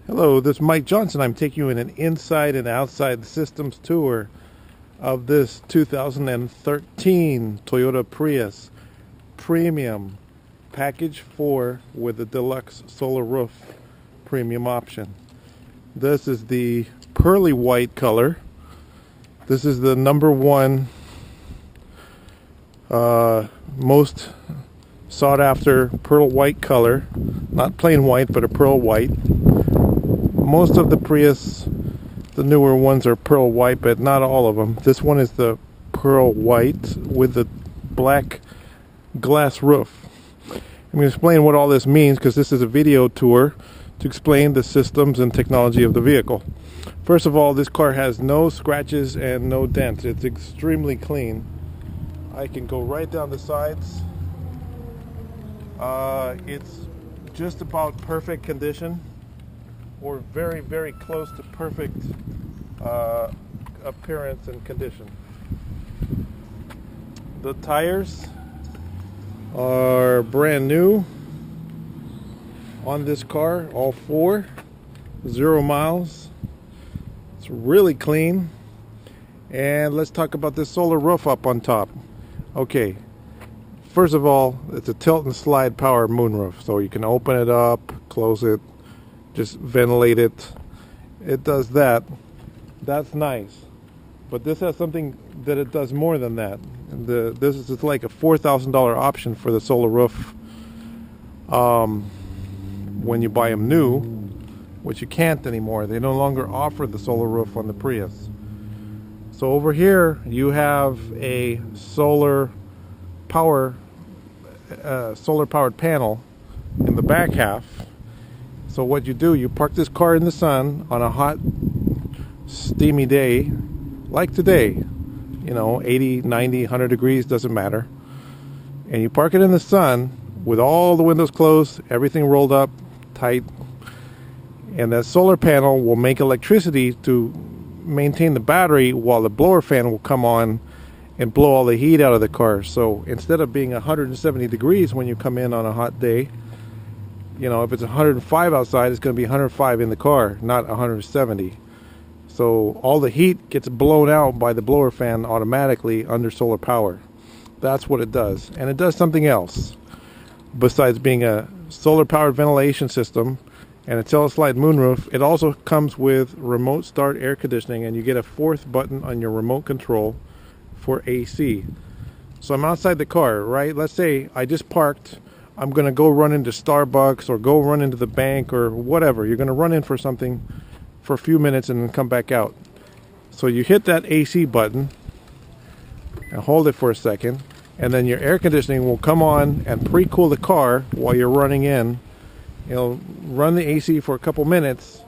Hello, this is Mike Johnson. I'm taking you in an inside and outside systems tour of this 2013 Toyota Prius Premium Package 4 with the Deluxe solar roof premium option. This is the pearly white color. This is the number one most sought after pearl white color. Not plain white, but a pearl white. Most of the Prius, the newer ones, are pearl white, but not all of them. This one is the pearl white with the black glass roof. I'm going to explain what all this means because this is a video tour to explain the systems and technology of the vehicle. First of all, this car has no scratches and no dents. It's extremely clean. I can go right down the sides. It's just about perfect condition, or very, very close to perfect appearance and condition. The tires are brand new on this car, all four, 0 miles. It's really clean. And let's talk about this solar roof up on top. Okay, first of all, it's a tilt and slide power moonroof, so you can open it up, close it, just ventilate it. It does that. That's nice. But this has something that it does more than that. This is like a $4,000 option for the solar roof when you buy them new, which you can't anymore. They no longer offer the solar roof on the Prius. So over here you have a solar powered panel in the back half. So what you do, you park this car in the sun on a hot, steamy day, like today, 80, 90, 100 degrees, doesn't matter. And you park it in the sun with all the windows closed, everything rolled up, tight. And that solar panel will make electricity to maintain the battery while the blower fan will come on and blow all the heat out of the car. So instead of being 170 degrees when you come in on a hot day, if it's 105 outside, it's going to be 105 in the car, not 170. So all the heat gets blown out by the blower fan automatically under solar power. That's what it does. And it does something else. Besides being a solar powered ventilation system and a teleslide moonroof, it also comes with remote start air conditioning, and you get a fourth button on your remote control for AC. So I'm outside the car, right? Let's say I just parked. I'm going to go run into Starbucks or go run into the bank or whatever. You're going to run in for something for a few minutes and then come back out. So you hit that AC button and hold it for a second, and then your air conditioning will come on and pre-cool the car while you're running in. It'll run the AC for a couple minutes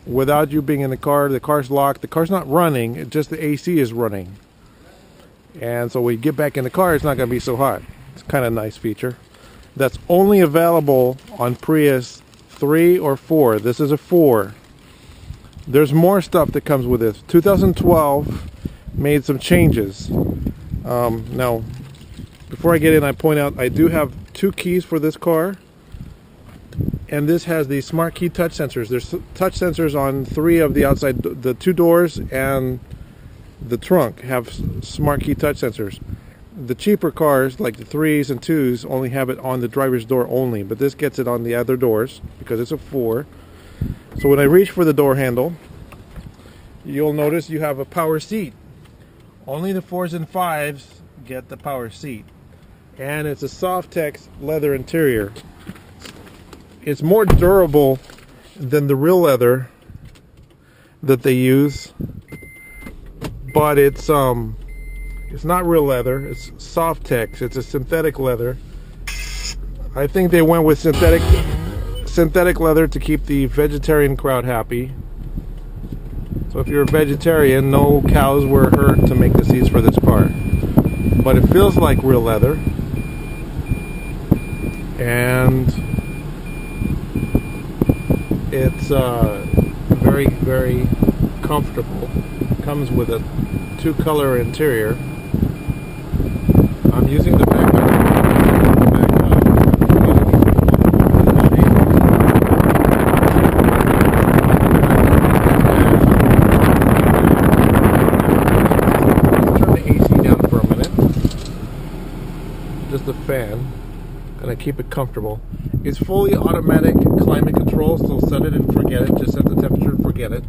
without you being in the car. The car's locked. The car's not running. Just the AC is running. And so when you get back in the car, it's not going to be so hot. It's kind of a nice feature. That's only available on Prius 3 or 4. This is a 4. There's more stuff that comes with this. 2012 made some changes. Now, before I get in, I point out I do have 2 keys for this car. And this has the smart key touch sensors. There's touch sensors on 3 of the outside, the 2 doors and the trunk have smart key touch sensors. The cheaper cars, like the 3s and 2s, only have it on the driver's door only, but this gets it on the other doors because it's a 4. So when I reach for the door handle, you'll notice you have a power seat. Only the 4s and 5s get the power seat. And it's a Softex leather interior. It's more durable than the real leather that they use, but it's not real leather. It's Softex. It's a synthetic leather. I think they went with synthetic leather to keep the vegetarian crowd happy. So if you're a vegetarian, no cows were hurt to make the seats for this car. But it feels like real leather. And it's very, very comfortable. Comes with a 2-color interior. I'm using the back. keep it comfortable. It's fully automatic climate control, so set it and forget it. Just set the temperature and forget it.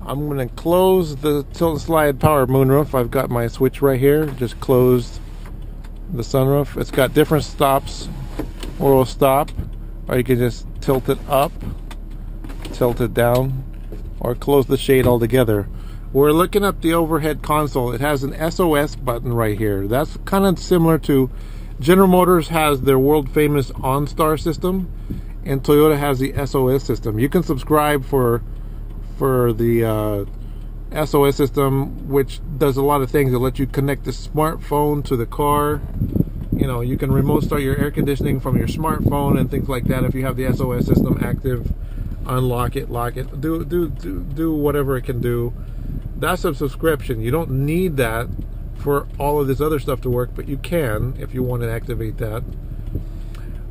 I'm going to close the tilt and slide power moonroof. I've got my switch right here. Just closed the sunroof. It's got different stops where it will stop, or you can just tilt it up, tilt it down, or close the shade altogether. We're looking at the overhead console. It has an SOS button right here. That's kind of similar to General Motors has their world famous OnStar system, and Toyota has the SOS system. You can subscribe for the SOS system, which does a lot of things. It lets you connect the smartphone to the car. You know, you can remote start your air conditioning from your smartphone and things like that. If you have the SOS system active, unlock it, lock it, do whatever it can do. That's a subscription. You don't need that for all of this other stuff to work, but you can if you want to activate that.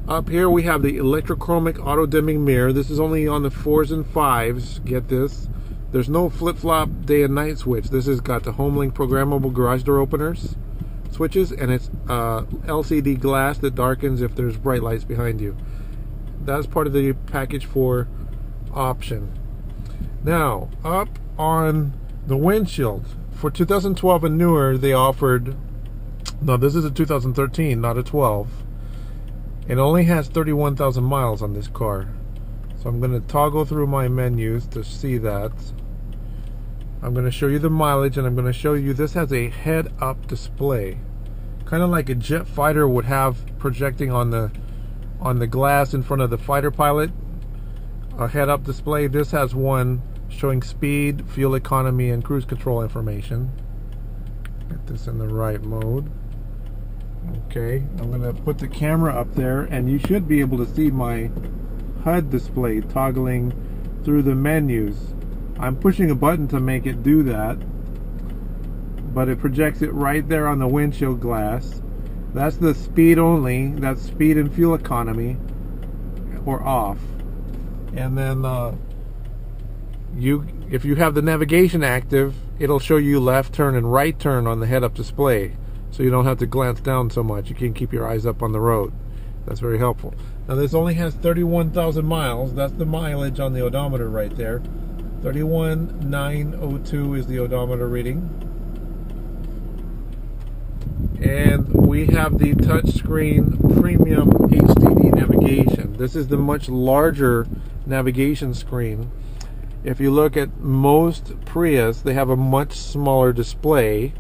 Up here we have the electrochromic auto dimming mirror. This is only on the 4s and 5s. Get this. There's no flip-flop day and night switch. This has got the HomeLink programmable garage door openers switches, and it's LCD glass that darkens if there's bright lights behind you. That's part of the package 4 option. Now, up on the windshield, for 2012 and newer, they offered, no, this is a 2013, not a 12. It only has 31,000 miles on this car. So I'm going to toggle through my menus to see that. I'm going to show you the mileage, and I'm going to show you this has a head-up display. Kind of like a jet fighter would have projecting on the glass in front of the fighter pilot. A head-up display. This has one showing speed, fuel economy, and cruise control information. Get this in the right mode. Okay, I'm going to put the camera up there, and you should be able to see my HUD display toggling through the menus. I'm pushing a button to make it do that, but it projects it right there on the windshield glass. That's the speed only. That's speed and fuel economy, or off. And then if you have the navigation active, it'll show you left turn and right turn on the head-up display, so you don't have to glance down so much. You can keep your eyes up on the road. That's very helpful. Now this only has 31,000 miles. That's the mileage on the odometer right there. 31,902 is the odometer reading. And we have the touchscreen premium HDD navigation. This is the much larger navigation screen. If you look at most Prius, they have a much smaller display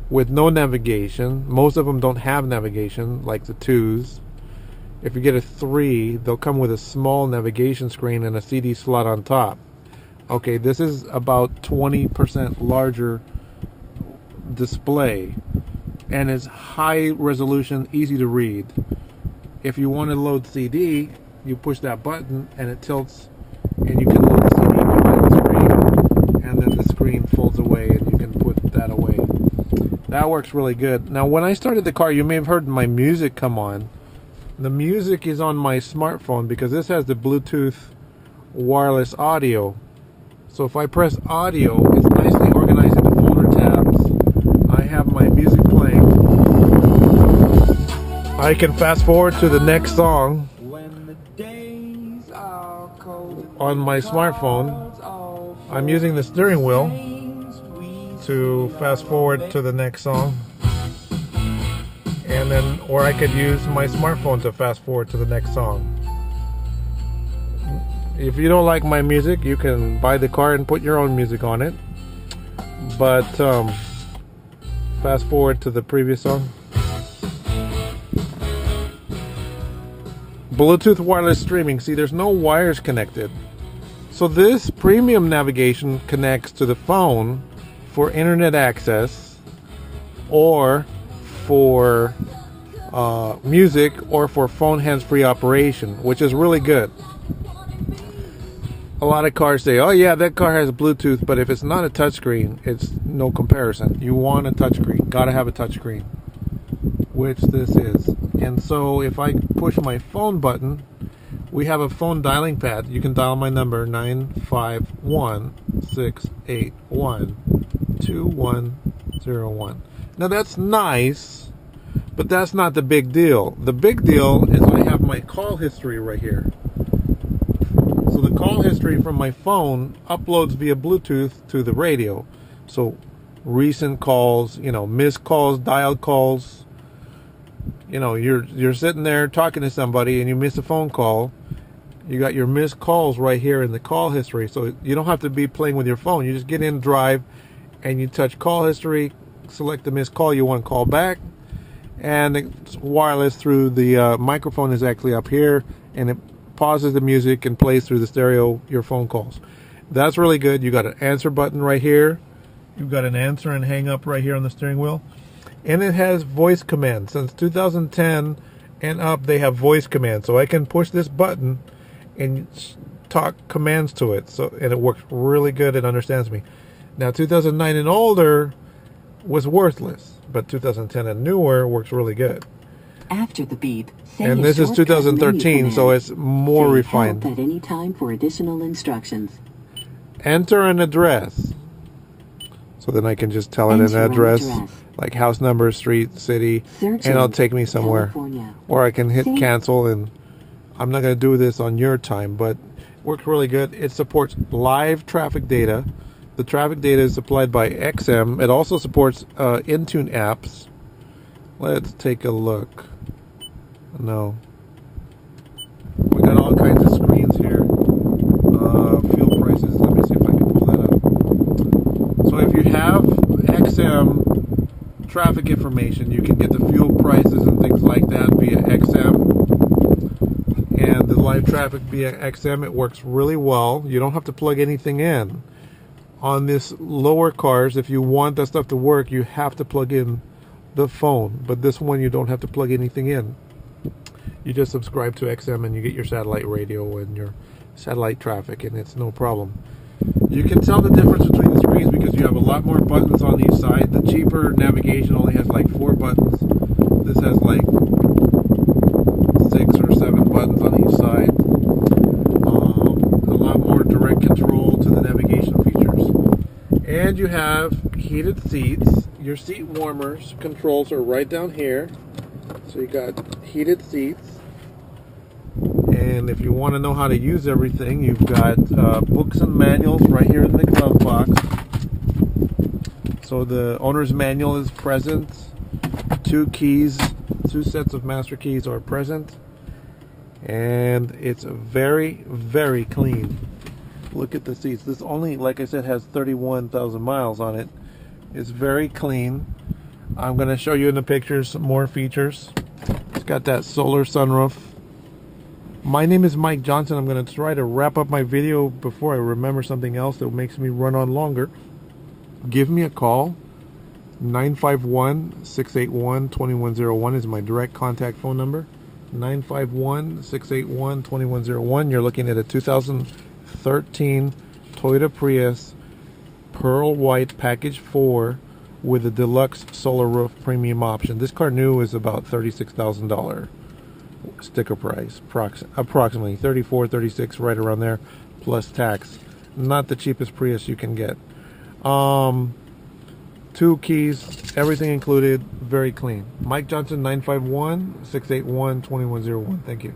with no navigation. Most of them don't have navigation, like the 2s. If you get a 3, they'll come with a small navigation screen and a CD slot on top. Okay, this is about 20% larger display, and it's high resolution, easy to read. If you want to load CD, you push that button and it tilts, and you can load the CD behind the screen, and then the screen folds away and you can put that away. That works really good. Now, when I started the car, you may have heard my music come on. The music is on my smartphone because this has the Bluetooth wireless audio. So if I press audio, it's nicely organized into folder tabs. I have my music playing. I can fast forward to the next song on my smartphone. I'm using the steering wheel to fast forward to the next song. And then, or I could use my smartphone to fast forward to the next song. If you don't like my music, you can buy the car and put your own music on it. But fast forward to the previous song. Bluetooth wireless streaming. See, there's no wires connected. So this premium navigation connects to the phone for internet access, or for music, or for phone hands-free operation, which is really good. A lot of cars say, oh yeah, that car has Bluetooth, but if it's not a touchscreen, it's no comparison. You want a touchscreen, gotta have a touchscreen, which this is. And so if I push my phone button, we have a phone dialing pad. You can dial my number, 951-681-2101. Now that's nice, But that's not the big deal. The big deal is I have my call history right here. So the call history from my phone uploads via Bluetooth to the radio. So recent calls, missed calls, dialed calls. You're sitting there talking to somebody and you miss a phone call. You got your missed calls right here in the call history. So you don't have to be playing with your phone. You just get in Drive and you touch call history, select the missed call you want to call back, and it's wireless through the microphone is actually up here, and it pauses the music and plays through the stereo your phone calls. That's really good. You got an answer button right here. You've got an answer and hang up right here on the steering wheel. And it has voice commands. Since 2010 and up, they have voice commands. So I can push this button and talk commands to it. And it works really good. It understands me. Now, 2009 and older was worthless, but 2010 and newer works really good. After the beep, and this is 2013, so it's more refined. At any time for additional instructions. Enter an address. So then I can just tell it an address, like house number, street, city, and it'll take me somewhere. California. Or I can hit cancel, and I'm not going to do this on your time, but it works really good. It supports live traffic data. The traffic data is supplied by XM. It also supports Intune apps. Let's take a look. No. We got all kinds of screens here. Fuel prices. Let me see if I can pull that up. So if you have XM traffic information, you can get the fuel prices and things like that via XM. And the live traffic via XM, it works really well. You don't have to plug anything in. On this lower cars, if you want that stuff to work, you have to plug in the phone. But this one, you don't have to plug anything in. You just subscribe to XM and you get your satellite radio and your satellite traffic, and it's no problem. You can tell the difference between the screens because you have a lot more buttons on each side. The cheaper navigation only has like 4 buttons. This has like 6 or 7 buttons on each side. A lot more direct control to the navigation features. And you have heated seats. Your seat warmers controls are right down here. So you got heated seats. And if you want to know how to use everything, you've got books and manuals right here in the glove box. So the owner's manual is present. 2 sets of master keys are present. And it's very, very clean. Look at the seats. This only, like I said, has 31,000 miles on it. It's very clean. I'm going to show you in the pictures some more features. It's got that solar sunroof. My name is Mike Johnson. I'm going to try to wrap up my video before I remember something else that makes me run on longer. Give me a call. 951-681-2101 is my direct contact phone number. 951-681-2101. You're looking at a 2013 Toyota Prius Pearl White Package 4 with a Deluxe solar roof premium option. This car new is about $36,000 sticker price, approximately 34, 36, right around there, plus tax. Not the cheapest Prius you can get. 2 keys, everything included, very clean. Mike Johnson, 951-681-2101. Thank you.